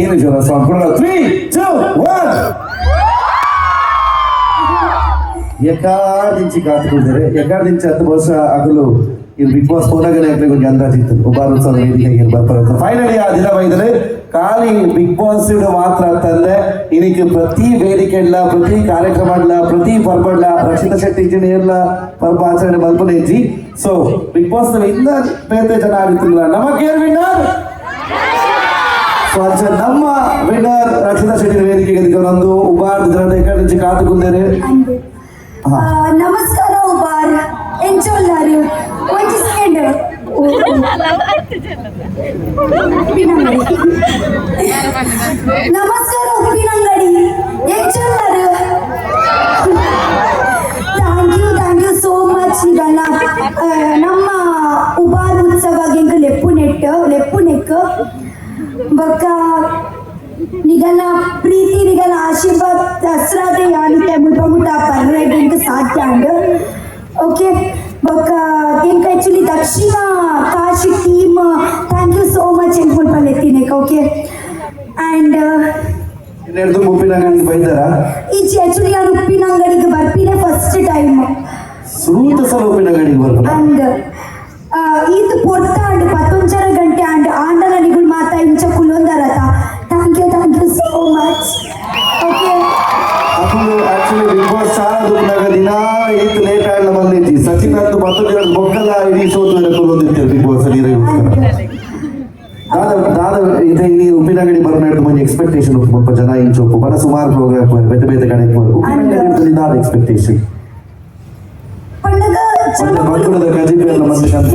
ಏನು ಜೋರ ಸಾಂಗ್ ಕೊಡೋಣ 3 2 1 ಎಕಾದಿಂಚಿ ಕಾತುಕೊಳ್ತಾರೆ ಎಕಾದಿಂಚಿ ಹತ್ತು ವರ್ಷ ಆಗಲು ಇದು ಬಿಗ್ ಬಾಸ್ ಹೋದಾಗಲೇ ಒಂದು ಅಂದಾಜಿತ್ತು ಒಬ್ಬರು ಸಹ ವೇದಿಕೆಗೆ ಬರ್ತಾರೆ ಫೈನಲಿ ಆ ದಿನ ಬೈದರೆ ಖಾಲಿ ಬಿಗ್ ಬಾಸ್ ಮಾತ್ರ ಅಂತಂದ್ರೆ ಇದಕ್ಕೆ ಪ್ರತಿ ವೇದಿಕೆಲ್ಲ ಪ್ರತಿ ಕಾರ್ಯಕ್ರಮಗಳ ಪ್ರತಿ ಪರ್ಬಡ್ಲ ರಕ್ಷಿತಾ ಶೆಟ್ಟಿ ಇಂಜಿನಿಯರ್ಲ ಪರ್ಬ ಆಚರಣೆ ಮಲ್ಪನೇಜಿ ಸೊ ಬಿಗ್ ಬಾಸ್ ಇಂದ ಬೇರೆ ಜನ ಆಗುತ್ತಿಲ್ಲ ನಮಗೆ ವಿನ್ನರ್ ಸೊ ಅಚ್ಚ ನಮ್ಮ ವಿನ್ನರ್ ರಕ್ಷಿತಾ ಶೆಟ್ಟಿ ವೇದಿಕೆಗೆ ಒಂದು ಉಬಾರ್ ದಿನದ ಎಕಡೆ ಕಾತುಕೊಂಡರೆ ನಮಸ್ಕಾರ ಉಬಾರ್ ಎಂಚೊಲ್ಲಾರು ಒಂದು ಸೆಕೆಂಡ್ ನಮಸ್ಕಾರ ಉಪ್ಪಿನಂಗಡಿ ಎಂಚೊಲ್ಲಾರು ಥ್ಯಾಂಕ್ ಯು ಸೋ ಮಚ್ ಈಗಲ್ಲ ನಮ್ಮ ಉಬಾರ್ ಉತ್ಸವಗೆ ಇಂಕ ಲೆಪ್ಪು ನೆಕ್ ಬೊಕ್ಕ ನಿಗಲ ಪ್ರೀತಿ ನಿಗಲ ಆಶೀರ್ವಾದ ದಸರಾದ ಯಾನಿತೆ ಮುಟ್ಟ ಪರ್ರೆಗೆ ಇಂಕ ಸಾಧ್ಯ ಅಂಡ್ ಓಕೆ ಬೊಕ್ಕ ಇಂಕ actually Dakshina Kashi team thank you so much ಎಂಕ್ ಮುಲ್ಪಲ್ ಎತ್ತಿನೇಕ ಓಕೆ ಆ್ಯಂಡ್ ಇನ್ನೆರಡು ಉಪ್ಪಿನಂಗಡಿಗೆ ಬೈದಾರ ಈಚೆ ಆಕ್ಚುಲಿ ನಾನು ಉಪ್ಪಿನಂಗಡಿಗೆ ಬರ್ತೀನಿ ಫಸ್ಟ್ ಟೈಮ್ ಸುರೂತ ಸಲ ಉಪ್ಪಿನಂಗಡಿಗೆ ಬರ್ತಾರೆ ಅಂಡ್ ಇದು ಪೊರ್ತ ಅಂಡ್ 11 ಗಂಟೆ ಅಂಡ್ ಆಂಡಲ ನಿಗುಲ್ ಮಾತಾ ಇಂಚ ಕುಲೊಂದರತ thank you so much okay ಅప్పుడు ಆಕ್ಚುಲಿ ಬಿಗ್ ಬಾಸ್ ಚಾಲ ದುಃಖನಾಗ ದಿನ ಏತ್ ಲೇಟ್ ಆಡ್ಲ ಬಂದಿದ್ದಿ ಸಚಿನ್ ಅಂತೂ ಮತ್ತೊಂದು ದಿನ ಬೊಕ್ಕಲ ಇಡೀ ಸೋತು ಕೊಲ್ಲೊಂದಿರ್ತೀವಿ ಬಿಗ್ ಬಾಸ್ ಅಲ್ಲಿ ದಾದ ಇದೆ ಈ ಉಪ್ಪಿನಂಗಡಿ ಬರ್ನಾಡು ಮಂದಿ ಎಕ್ಸ್ಪೆಕ್ಟೇಷನ್ ಸ್ವಲ್ಪ ಜನ ಇಂಚೋಪು ಬಡ ಸುಮಾರು ಪ್ರೋಗ್ರಾಮ್ ಬೇತೆ ಬೇತೆ ಕಡೆ ಉಪ್ಪಿನಂಗಡಿ ದಾದ ಎಕ್ಸ್ಪೆಕ್ಟೇಷನ್ ಪಂಡಗ ಮತ್ತೆ ಮಕ್ಕಳದ ಕಜಿಪಿ ಎಲ್ಲ ಮತ್ತೆ ಕಂತ